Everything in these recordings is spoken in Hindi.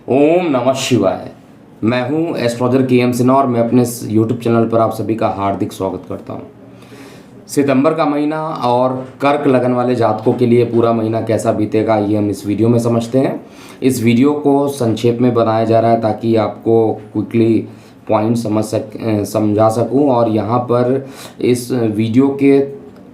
ओम नमः शिवाय। मैं हूं एस्ट्रोलॉजर के एम सिन्हा और मैं अपने यूट्यूब चैनल पर आप सभी का हार्दिक स्वागत करता हूं। सितंबर का महीना और कर्क लगन वाले जातकों के लिए पूरा महीना कैसा बीतेगा ये हम इस वीडियो में समझते हैं। इस वीडियो को संक्षेप में बनाया जा रहा है ताकि आपको क्विकली पॉइंट समझा सकूं और यहाँ पर इस वीडियो के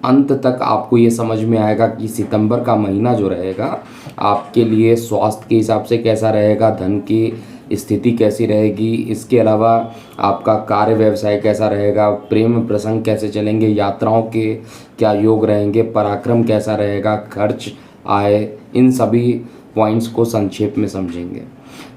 अंत तक आपको ये समझ में आएगा कि सितंबर का महीना जो रहेगा आपके लिए स्वास्थ्य के हिसाब से कैसा रहेगा, धन की स्थिति कैसी रहेगी, इसके अलावा आपका कार्य व्यवसाय कैसा रहेगा, प्रेम प्रसंग कैसे चलेंगे, यात्राओं के क्या योग रहेंगे, पराक्रम कैसा रहेगा, खर्च आय, इन सभी पॉइंट्स को संक्षेप में समझेंगे।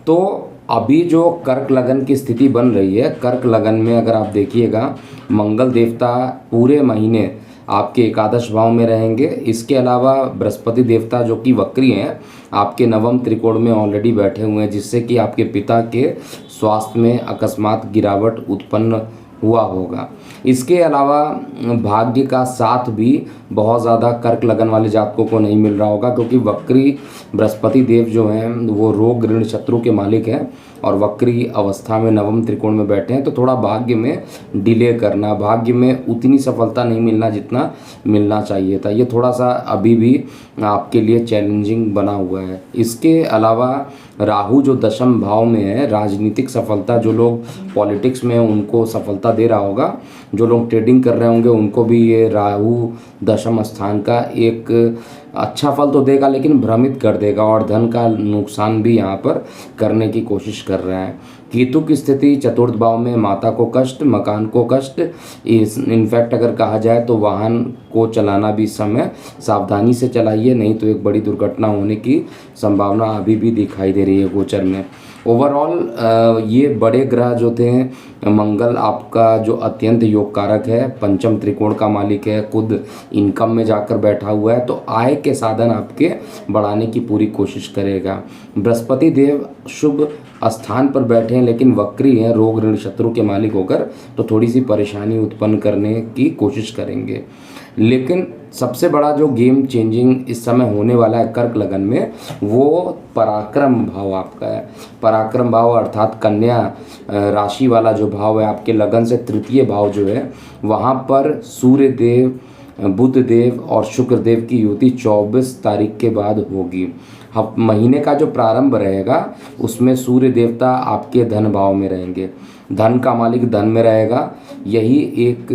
तो अभी जो कर्क लगन की स्थिति बन रही है, कर्क लगन में अगर आप देखिएगा मंगल देवता पूरे महीने आपके एकादश भाव में रहेंगे। इसके अलावा बृहस्पति देवता जो कि वक्री हैं आपके नवम त्रिकोण में ऑलरेडी बैठे हुए हैं, जिससे कि आपके पिता के स्वास्थ्य में अकस्मात गिरावट उत्पन्न हुआ होगा। इसके अलावा भाग्य का साथ भी बहुत ज़्यादा कर्क लगन वाले जातकों को नहीं मिल रहा होगा, क्योंकि वक्री बृहस्पति देव जो हैं वो रोग ऋण शत्रु के मालिक हैं और वक्री अवस्था में नवम त्रिकोण में बैठे हैं। तो थोड़ा भाग्य में डिले करना, भाग्य में उतनी सफलता नहीं मिलना जितना मिलना चाहिए था, ये थोड़ा सा अभी भी आपके लिए चैलेंजिंग बना हुआ है। इसके अलावा राहु जो दशम भाव में है, राजनीतिक सफलता, जो लोग पॉलिटिक्स में हैं उनको सफलता दे रहा होगा, जो लोग ट्रेडिंग कर रहे होंगे उनको भी ये राहु दशम स्थान का एक अच्छा फल तो देगा लेकिन भ्रमित कर देगा और धन का नुकसान भी यहाँ पर करने की कोशिश कर रहा है। केतु की स्थिति चतुर्थ भाव में, माता को कष्ट, मकान को कष्ट, इनफैक्ट अगर कहा जाए तो वाहन को चलाना भी इस समय सावधानी से चलाइए, नहीं तो एक बड़ी दुर्घटना होने की संभावना अभी भी दिखाई दे रही है गोचर में। ओवरऑल ये बड़े ग्रह जो थे, मंगल आपका जो अत्यंत योग कारक है, पंचम त्रिकोण का मालिक है, खुद इनकम में जाकर बैठा हुआ है, तो आय के साधन आपके बढ़ाने की पूरी कोशिश करेगा। बृहस्पति देव शुभ स्थान पर बैठे हैं लेकिन वक्री हैं, रोग ऋण शत्रु के मालिक होकर, तो थोड़ी सी परेशानी उत्पन्न करने की कोशिश करेंगे। लेकिन सबसे बड़ा जो गेम चेंजिंग इस समय होने वाला है कर्क लगन में, वो पराक्रम भाव आपका है। पराक्रम भाव अर्थात कन्या राशि वाला जो भाव है आपके लगन से तृतीय भाव जो है, वहाँ पर सूर्य देव, बुध देव और शुक्र देव की युति 24 तारीख के बाद होगी। महीने का जो प्रारंभ रहेगा उसमें सूर्य देवता आपके धन भाव में रहेंगे, धन का मालिक धन में रहेगा। यही एक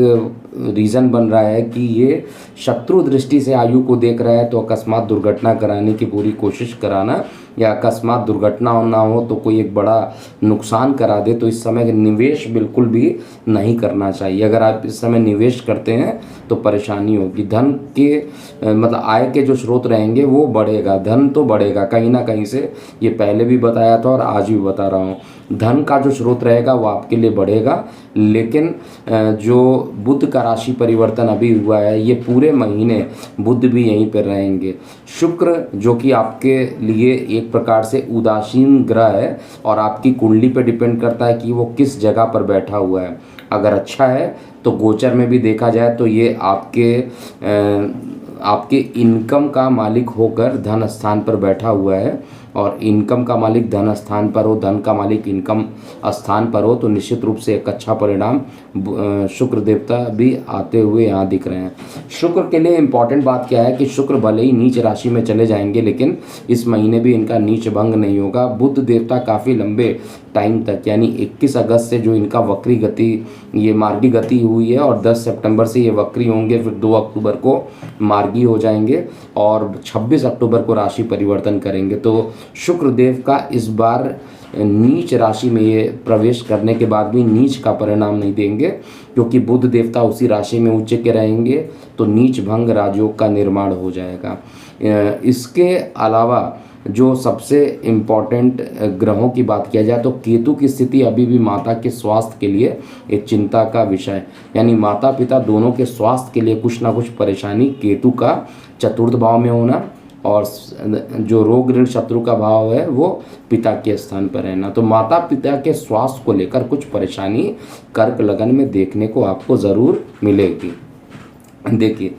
रीज़न बन रहा है कि ये शत्रु दृष्टि से आयु को देख रहा है, तो अकस्मात दुर्घटना कराने की पूरी कोशिश कराना या अकस्मात दुर्घटना ना हो तो कोई एक बड़ा नुकसान करा दे, तो इस समय निवेश बिल्कुल भी नहीं करना चाहिए। अगर आप इस समय निवेश करते हैं तो परेशानी होगी। धन के मतलब आय के जो स्रोत रहेंगे वो बढ़ेगा, धन तो बढ़ेगा कहीं ना कहीं से, ये पहले भी बताया था और आज भी बता रहा हूँ। धन का जो स्रोत रहेगा वो आपके लिए बढ़ेगा, लेकिन जो बुध का राशि परिवर्तन अभी हुआ है, ये पूरे महीने बुध भी यहीं पर रहेंगे। शुक्र जो कि आपके लिए एक प्रकार से उदासीन ग्रह है और आपकी कुंडली पे डिपेंड करता है कि वो किस जगह पर बैठा हुआ है। अगर अच्छा है तो गोचर में भी देखा जाए तो ये आपके इनकम का मालिक होकर धन स्थान पर बैठा हुआ है, और इनकम का मालिक धन स्थान पर हो, धन का मालिक इनकम स्थान पर हो, तो निश्चित रूप से एक अच्छा परिणाम शुक्र देवता भी आते हुए यहाँ दिख रहे हैं। शुक्र के लिए इम्पॉर्टेंट बात क्या है कि शुक्र भले ही नीच राशि में चले जाएंगे लेकिन इस महीने भी इनका नीच भंग नहीं होगा। बुध देवता काफ़ी लंबे टाइम तक यानी 21 अगस्त से जो इनका वक्री गति, ये मार्गी गति हुई है और 10 सितंबर से ये वक्री होंगे, फिर 2 अक्टूबर को मार्गी हो जाएंगे और 26 अक्टूबर को राशि परिवर्तन करेंगे। तो शुक्र देव का इस बार नीच राशि में ये प्रवेश करने के बाद भी नीच का परिणाम नहीं देंगे, क्योंकि बुध देवता उसी राशि में उच्च के रहेंगे, तो नीच भंग राजयोग का निर्माण हो जाएगा। इसके अलावा जो सबसे इम्पॉर्टेंट ग्रहों की बात किया जाए तो केतु की स्थिति अभी भी माता के स्वास्थ्य के लिए एक चिंता का विषय, यानी माता पिता दोनों के स्वास्थ्य के लिए कुछ ना कुछ परेशानी। केतु का चतुर्थ भाव में होना और जो रोग ऋण शत्रु का भाव है वो पिता के स्थान पर रहना, तो माता पिता के स्वास्थ्य को लेकर कुछ परेशानी कर्क लगन में देखने को आपको ज़रूर मिलेगी। देखिए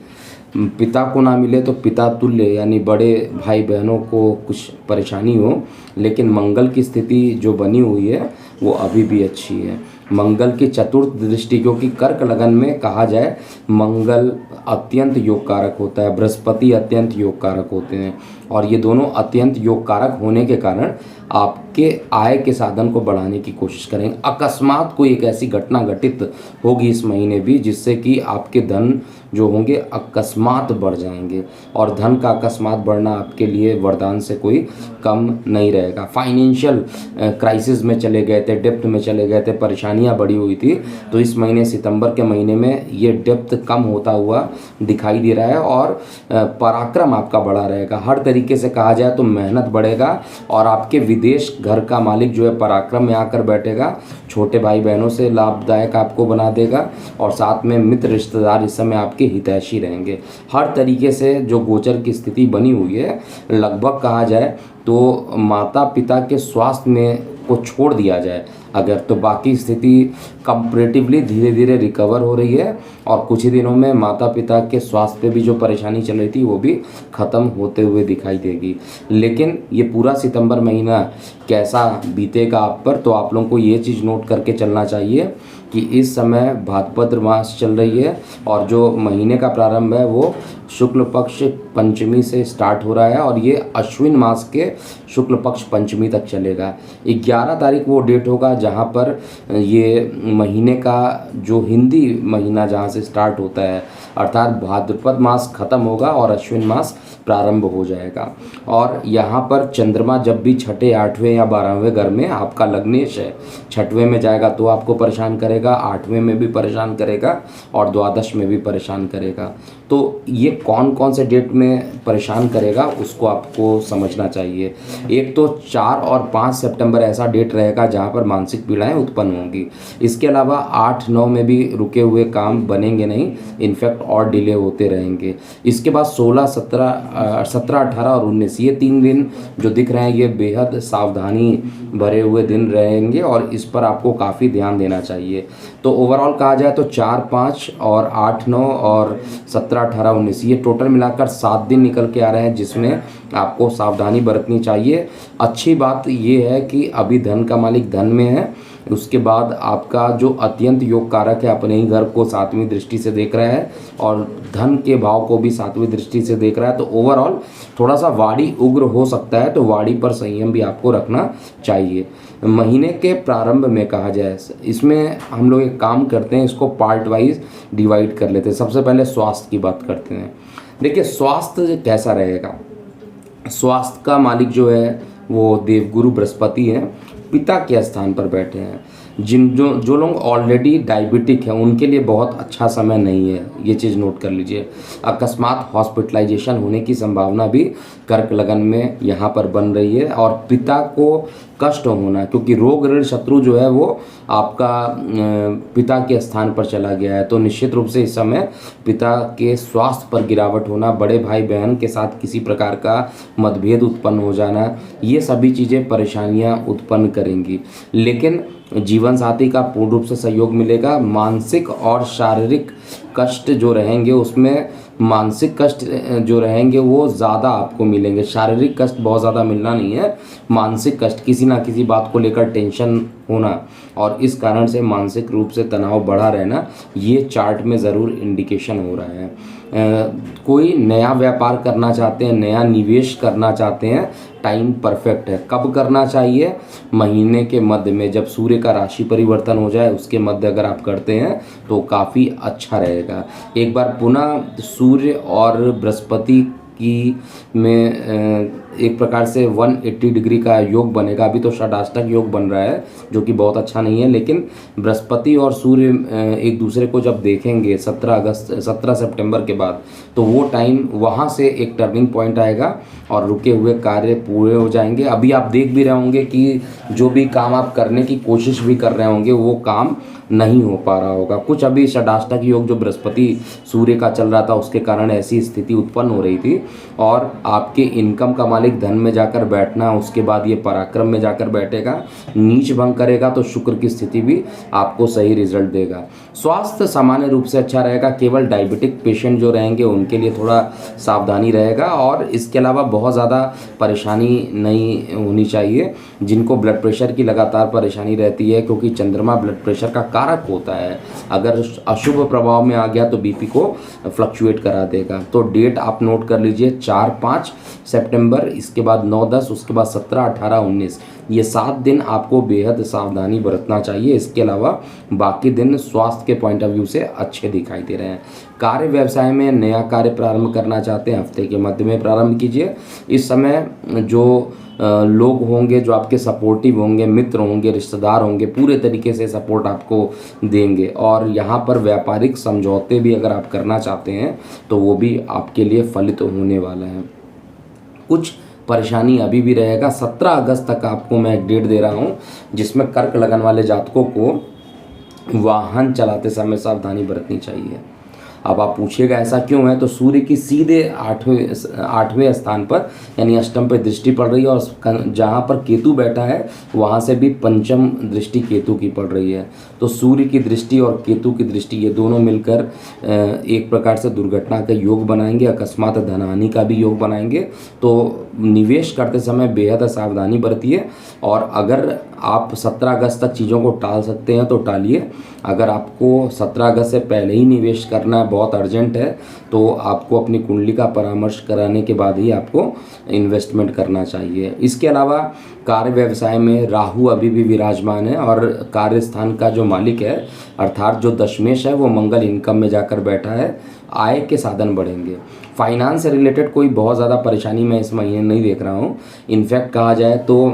पिता को ना मिले तो पिता तुल्य यानी बड़े भाई बहनों को कुछ परेशानी हो, लेकिन मंगल की स्थिति जो बनी हुई है वो अभी भी अच्छी है। मंगल की चतुर्थ दृष्टि, क्योंकि कर्क लगन में कहा जाए मंगल अत्यंत योग कारक होता है, बृहस्पति अत्यंत योग कारक होते हैं, और ये दोनों अत्यंत योग कारक होने के कारण आपके आय के साधन को बढ़ाने की कोशिश करेंगे। अकस्मात कोई एक ऐसी घटना घटित होगी इस महीने भी जिससे कि आपके धन जो होंगे अकस्मात बढ़ जाएंगे, और धन का अकस्मात बढ़ना आपके लिए वरदान से कोई कम नहीं रहेगा। फाइनेंशियल क्राइसिस में चले गए थे, डेप्थ में चले गए थे, परेशानियां बढ़ी हुई थी, तो इस महीने सितंबर के महीने में ये डेप्थ कम होता हुआ दिखाई दे रहा है, और पराक्रम आपका बढ़ा रहेगा। हर तरीके से कहा जाए तो मेहनत बढ़ेगा, और आपके विदेश घर का मालिक जो है पराक्रम में आकर बैठेगा, छोटे भाई बहनों से लाभदायक आपको बना देगा, और साथ में मित्र रिश्तेदार इस समय आपके हितैषी रहेंगे। हर तरीके से जो गोचर की स्थिति बनी हुई है, लगभग कहा जाए तो माता पिता के स्वास्थ्य में को छोड़ दिया जाए अगर, तो बाकी स्थिति कंपैरेटिवली धीरे धीरे रिकवर हो रही है, और कुछ ही दिनों में माता पिता के स्वास्थ्य पे भी जो परेशानी चल रही थी वो भी ख़त्म होते हुए दिखाई देगी। लेकिन ये पूरा सितंबर महीना कैसा बीतेगा आप पर, तो आप लोगों को ये चीज़ नोट करके चलना चाहिए कि इस समय भाद्रपद मास चल रही है, और जो महीने का प्रारंभ है वो शुक्ल पक्ष पंचमी से स्टार्ट हो रहा है, और ये अश्विन मास के शुक्ल पक्ष पंचमी तक चलेगा। 11 तारीख वो डेट होगा जहाँ पर ये महीने का जो हिंदी महीना जहाँ से स्टार्ट होता है, अर्थात भाद्रपद मास खत्म होगा और अश्विन मास प्रारंभ हो जाएगा। और यहाँ पर चंद्रमा जब भी छठे, आठवें या 12वें घर में आपका लग्नेश है, छठवें में जाएगा तो आपको परेशान करेगा, आठवें में भी परेशान करेगा, और द्वादश में भी परेशान करेगा। तो ये कौन कौन से डेट में परेशान करेगा उसको आपको समझना चाहिए। एक तो 4 और 5 सितंबर ऐसा डेट रहेगा जहाँ पर मानसिक पीड़ाएं उत्पन्न होंगी। इसके अलावा 8, 9 में भी रुके हुए काम बनेंगे नहीं, इनफैक्ट और डिले होते रहेंगे। इसके बाद 16, 17, 18 और 19 ये 3 दिन जो दिख रहे हैं ये बेहद सावधानी भरे हुए दिन रहेंगे, और इस पर आपको काफ़ी ध्यान देना चाहिए। तो ओवरऑल कहा जाए तो 4, 5 और 8, 9 और 17, 18, 19 ये टोटल मिलाकर 7 दिन निकल के आ रहे हैं जिसमें आपको सावधानी बरतनी चाहिए। अच्छी बात ये है कि अभी धन का मालिक धन में है, उसके बाद आपका जो अत्यंत योग कारक है अपने ही घर को 7वीं दृष्टि से देख रहा है, और धन के भाव को भी 7वीं दृष्टि से देख रहा है। तो ओवरऑल थोड़ा सा वाणी उग्र हो सकता है, तो वाणी पर संयम भी आपको रखना चाहिए। महीने के प्रारंभ में कहा जाए, इसमें हम लोग एक काम करते हैं, इसको पार्ट वाइज डिवाइड कर लेते हैं। सबसे पहले स्वास्थ्य की बात करते हैं। देखिए स्वास्थ्य कैसा रहेगा। स्वास्थ्य का मालिक जो है वो देवगुरु बृहस्पति हैं, पिता के स्थान पर बैठे हैं। जो लोग ऑलरेडी डायबिटिक हैं उनके लिए बहुत अच्छा समय नहीं है, ये चीज़ नोट कर लीजिए। अकस्मात हॉस्पिटलाइजेशन होने की संभावना भी कर्क लगन में यहाँ पर बन रही है, और पिता को कष्ट होना, क्योंकि रोग ऋण शत्रु जो है वो आपका पिता के स्थान पर चला गया है, तो निश्चित रूप से इस समय पिता के स्वास्थ्य पर गिरावट होना, बड़े भाई बहन के साथ किसी प्रकार का मतभेद उत्पन्न हो जाना, ये सभी चीज़ें परेशानियां उत्पन्न करेंगी। लेकिन जीवन साथी का पूर्ण रूप से सहयोग मिलेगा। मानसिक और शारीरिक कष्ट जो रहेंगे उसमें मानसिक कष्ट जो रहेंगे वो ज़्यादा आपको मिलेंगे, शारीरिक कष्ट बहुत ज़्यादा मिलना नहीं है। मानसिक कष्ट, किसी ना किसी बात को लेकर टेंशन होना, और इस कारण से मानसिक रूप से तनाव बढ़ा रहना, ये चार्ट में ज़रूर इंडिकेशन हो रहा है। कोई नया व्यापार करना चाहते हैं, नया निवेश करना चाहते हैं, टाइम परफेक्ट है। कब करना चाहिए? महीने के मध्य में, जब सूर्य का राशि परिवर्तन हो जाए उसके मध्य अगर आप करते हैं तो काफ़ी अच्छा रहेगा। एक बार पुनः सूर्य और बृहस्पति की में एक प्रकार से 180 डिग्री का योग बनेगा। अभी तो षडाष्टक योग बन रहा है जो कि बहुत अच्छा नहीं है, लेकिन बृहस्पति और सूर्य एक दूसरे को जब देखेंगे 17 सितंबर के बाद, तो वो टाइम वहाँ से एक टर्निंग पॉइंट आएगा और रुके हुए कार्य पूरे हो जाएंगे। अभी आप देख भी रहे होंगे कि जो भी काम आप करने की कोशिश भी कर रहे होंगे वो काम नहीं हो पा रहा होगा। कुछ अभी षडाष्टक योग जो बृहस्पति सूर्य का चल रहा था उसके कारण ऐसी स्थिति उत्पन्न हो रही थी, और आपके इनकम का मालिक धन में जाकर बैठना, उसके बाद ये पराक्रम में जाकर बैठेगा, नीच भंग करेगा तो शुक्र की स्थिति भी आपको सही रिजल्ट देगा। स्वास्थ्य सामान्य रूप से अच्छा रहेगा, केवल डायबिटिक पेशेंट जो रहेंगे उनके लिए थोड़ा सावधानी रहेगा, और इसके अलावा बहुत ज़्यादा परेशानी नहीं होनी चाहिए जिनको ब्लड प्रेशर की लगातार परेशानी रहती है, क्योंकि चंद्रमा ब्लड प्रेशर का कारक होता है। अगर अशुभ प्रभाव में आ गया तो बीपी को फ्लक्चुएट करा देगा। तो डेट आप नोट कर लीजिए, 4-5 सितंबर, इसके बाद 9-10, उसके बाद 17-18-19, ये 7 दिन आपको बेहद सावधानी बरतना चाहिए। इसके अलावा बाकी दिन स्वास्थ्य के पॉइंट ऑफ व्यू से अच्छे दिखाई दे रहे हैं। कार्य व्यवसाय में नया कार्य प्रारंभ करना चाहते हैं, हफ्ते के मध्य में प्रारंभ कीजिए। इस समय जो लोग होंगे जो आपके सपोर्टिव होंगे, मित्र होंगे, रिश्तेदार होंगे, पूरे तरीके से सपोर्ट आपको देंगे, और यहाँ पर व्यापारिक समझौते भी अगर आप करना चाहते हैं तो वो भी आपके लिए फलित होने वाला है। कुछ परेशानी अभी भी रहेगा। 17 अगस्त तक आपको मैं एक डेट दे रहा हूँ जिसमें कर्क लगन वाले जातकों को वाहन चलाते समय सावधानी बरतनी चाहिए। अब आप पूछिएगा ऐसा क्यों है, तो सूर्य की सीधे आठवें स्थान पर यानी अष्टम पर दृष्टि पड़ रही है, और जहाँ पर केतु बैठा है वहाँ से भी पंचम दृष्टि केतु की पड़ रही है। तो सूर्य की दृष्टि और केतु की दृष्टि ये दोनों मिलकर एक प्रकार से दुर्घटना का योग बनाएंगे, अकस्मात धनहानि का भी योग बनाएंगे। तो निवेश करते समय बेहद सावधानी बरतिए, और अगर आप 17 अगस्त तक चीज़ों को टाल सकते हैं तो टालिए। अगर आपको 17 अगस्त से पहले ही निवेश करना है, बहुत अर्जेंट है, तो आपको अपनी कुंडली का परामर्श कराने के बाद ही आपको इन्वेस्टमेंट करना चाहिए। इसके अलावा कार्य व्यवसाय में राहु अभी भी विराजमान है, और कार्य स्थान का जो मालिक है अर्थात जो दशमेश है वो मंगल इनकम में जाकर बैठा है। आय के साधन बढ़ेंगे। फाइनेंस से रिलेटेड कोई बहुत ज़्यादा परेशानी मैं इस महीने नहीं देख रहा हूँ। इनफैक्ट कहा जाए तो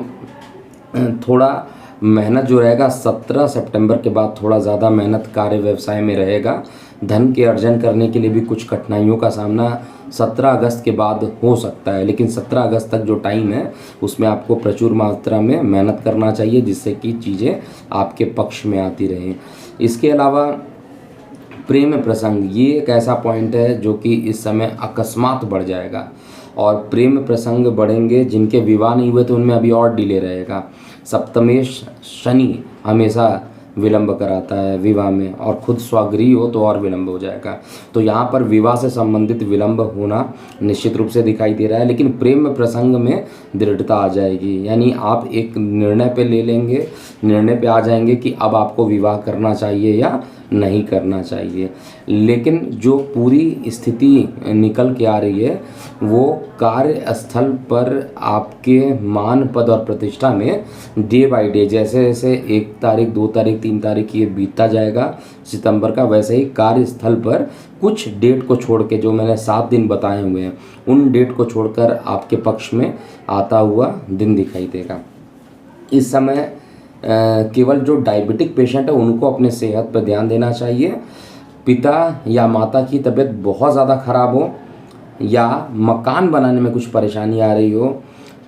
थोड़ा मेहनत जो रहेगा 17 सितंबर के बाद थोड़ा ज़्यादा मेहनत कार्य व्यवसाय में रहेगा। धन के अर्जन करने के लिए भी कुछ कठिनाइयों का सामना 17 अगस्त के बाद हो सकता है, लेकिन 17 अगस्त तक जो टाइम है उसमें आपको प्रचुर मात्रा में मेहनत करना चाहिए, जिससे कि चीज़ें आपके पक्ष में आती रहें। इसके अलावा प्रेम प्रसंग, ये एक ऐसा पॉइंट है जो कि इस समय अकस्मात बढ़ जाएगा, और प्रेम प्रसंग बढ़ेंगे। जिनके विवाह नहीं हुए तो उनमें अभी और डिले रहेगा। सप्तमेश शनि हमेशा विलंब कराता है विवाह में, और खुद स्वगृही हो तो और विलंब हो जाएगा। तो यहाँ पर विवाह से संबंधित विलंब होना निश्चित रूप से दिखाई दे रहा है, लेकिन प्रेम प्रसंग में दृढ़ता आ जाएगी। यानी आप एक निर्णय पे ले लेंगे, निर्णय पे आ जाएंगे कि अब आपको विवाह करना चाहिए या नहीं करना चाहिए। लेकिन जो पूरी स्थिति निकल के आ रही है वो कार्यस्थल पर आपके मान, पद और प्रतिष्ठा में डे बाय डे, जैसे जैसे 1 तारीख, 2 तारीख, 3 तारीख ये बीतता जाएगा सितंबर का, वैसे ही कार्यस्थल पर कुछ डेट को छोड़ के, जो मैंने 7 दिन बताए हुए हैं, उन डेट को छोड़कर आपके पक्ष में आता हुआ दिन दिखाई देगा। इस समय केवल जो डायबिटिक पेशेंट है उनको अपने सेहत पर ध्यान देना चाहिए। पिता या माता की तबीयत बहुत ज़्यादा ख़राब हो या मकान बनाने में कुछ परेशानी आ रही हो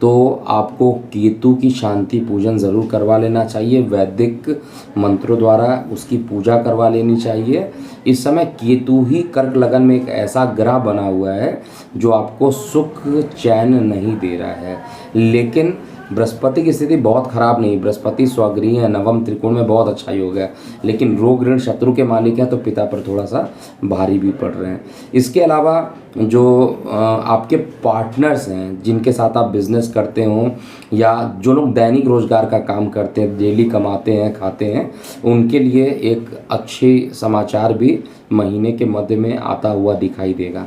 तो आपको केतु की शांति पूजन ज़रूर करवा लेना चाहिए। वैदिक मंत्रों द्वारा उसकी पूजा करवा लेनी चाहिए। इस समय केतु ही कर्क लगन में एक ऐसा ग्रह बना हुआ है जो आपको सुख चैन नहीं दे रहा है, लेकिन बृहस्पति की स्थिति बहुत ख़राब नहीं। बृहस्पति स्वगृही है, नवम त्रिकोण में बहुत अच्छा योग है, लेकिन रोग ऋण शत्रु के मालिक हैं तो पिता पर थोड़ा सा भारी भी पड़ रहे हैं। इसके अलावा जो आपके पार्टनर्स हैं, जिनके साथ आप बिजनेस करते हो या जो लोग दैनिक रोजगार का काम करते हैं, डेली कमाते हैं, खाते हैं, उनके लिए एक अच्छे समाचार भी महीने के मध्य में आता हुआ दिखाई देगा।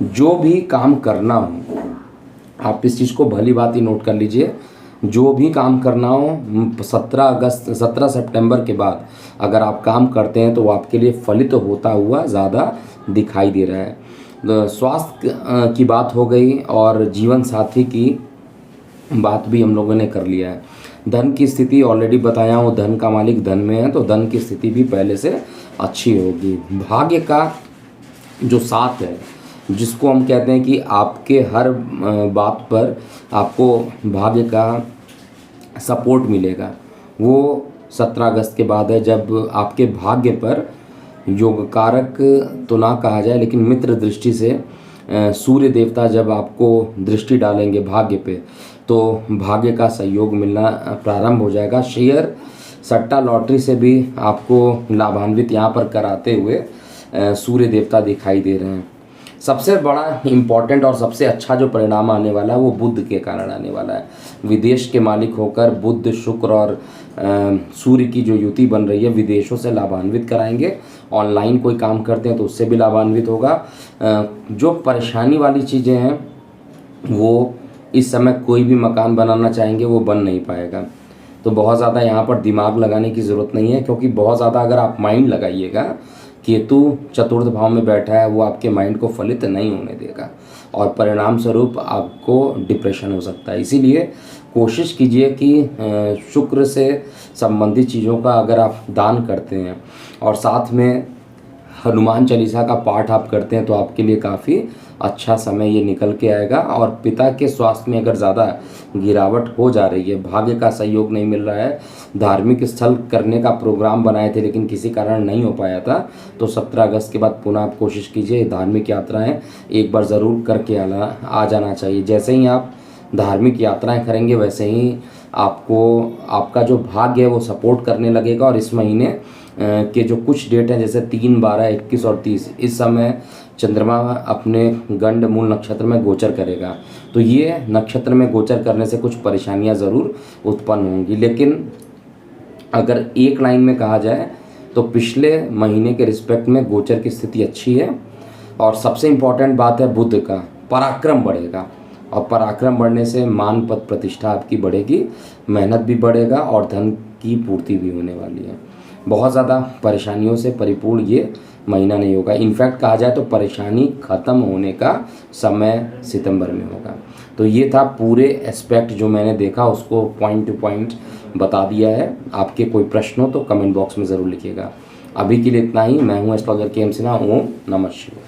जो भी काम करना हो, आप इस चीज़ को भली बात ही नोट कर लीजिए, जो भी काम करना हो 17 सितंबर के बाद अगर आप काम करते हैं तो वो आपके लिए फलित होता हुआ ज़्यादा दिखाई दे रहा है। स्वास्थ्य की बात हो गई और जीवन साथी की बात भी हम लोगों ने कर लिया है। धन की स्थिति ऑलरेडी बताया हूँ, धन का मालिक धन में है तो धन की स्थिति भी पहले से अच्छी होगी। भाग्य का जो साथ है, जिसको हम कहते हैं कि आपके हर बात पर आपको भाग्य का सपोर्ट मिलेगा, वो 17 अगस्त के बाद है, जब आपके भाग्य पर योग कारक तो ना कहा जाए लेकिन मित्र दृष्टि से सूर्य देवता जब आपको दृष्टि डालेंगे भाग्य पे, तो भाग्य का सहयोग मिलना प्रारंभ हो जाएगा। शेयर, सट्टा, लॉटरी से भी आपको लाभान्वित यहाँ पर कराते हुए सूर्य देवता दिखाई दे रहे हैं। सबसे बड़ा इम्पॉर्टेंट और सबसे अच्छा जो परिणाम आने वाला है वो बुध के कारण आने वाला है। विदेश के मालिक होकर बुध, शुक्र और सूर्य की जो युति बन रही है विदेशों से लाभान्वित कराएंगे। ऑनलाइन कोई काम करते हैं तो उससे भी लाभान्वित होगा। जो परेशानी वाली चीज़ें हैं वो इस समय कोई भी मकान बनाना चाहेंगे वो बन नहीं पाएगा। तो बहुत ज़्यादा यहाँ पर दिमाग लगाने की ज़रूरत नहीं है, क्योंकि बहुत ज़्यादा अगर आप माइंड लगाइएगा, केतु चतुर्थ भाव में बैठा है, वो आपके माइंड को फलित नहीं होने देगा और परिणाम स्वरूप आपको डिप्रेशन हो सकता है। इसीलिए कोशिश कीजिए कि शुक्र से संबंधित चीज़ों का अगर आप दान करते हैं और साथ में हनुमान चालीसा का पाठ आप करते हैं तो आपके लिए काफ़ी अच्छा समय ये निकल के आएगा। और पिता के स्वास्थ्य में अगर ज़्यादा गिरावट हो जा रही है, भाग्य का सहयोग नहीं मिल रहा है, धार्मिक स्थल करने का प्रोग्राम बनाए थे लेकिन किसी कारण नहीं हो पाया था, तो 17 अगस्त के बाद पुनः आप कोशिश कीजिए। धार्मिक यात्राएं एक बार ज़रूर करके आ जाना चाहिए। जैसे ही आप धार्मिक यात्राएं करेंगे वैसे ही आपका जो भाग्य है वो सपोर्ट करने लगेगा। और इस महीने के जो कुछ डेट हैं जैसे 3, 12, 21 और 30, इस समय चंद्रमा अपने गंड मूल नक्षत्र में गोचर करेगा। तो ये नक्षत्र में गोचर करने से कुछ परेशानियां ज़रूर उत्पन्न होंगी, लेकिन अगर एक लाइन में कहा जाए तो पिछले महीने के रिस्पेक्ट में गोचर की स्थिति अच्छी है। और सबसे इम्पॉर्टेंट बात है बुध का पराक्रम बढ़ेगा, और पराक्रम बढ़ने से मान पद प्रतिष्ठा आपकी बढ़ेगी, मेहनत भी बढ़ेगा और धन की पूर्ति भी होने वाली है। बहुत ज़्यादा परेशानियों से परिपूर्ण ये महीना नहीं होगा। इनफैक्ट कहा जाए तो परेशानी ख़त्म होने का समय सितंबर में होगा। तो ये था पूरे एस्पेक्ट जो मैंने देखा, उसको पॉइंट टू पॉइंट बता दिया है। आपके कोई प्रश्न हो तो कमेंट बॉक्स में ज़रूर लिखिएगा। अभी के लिए इतना ही। मैं हूँ एस्ट्रोलॉजर के एम सिन्हा। ओम नमः शिवाय।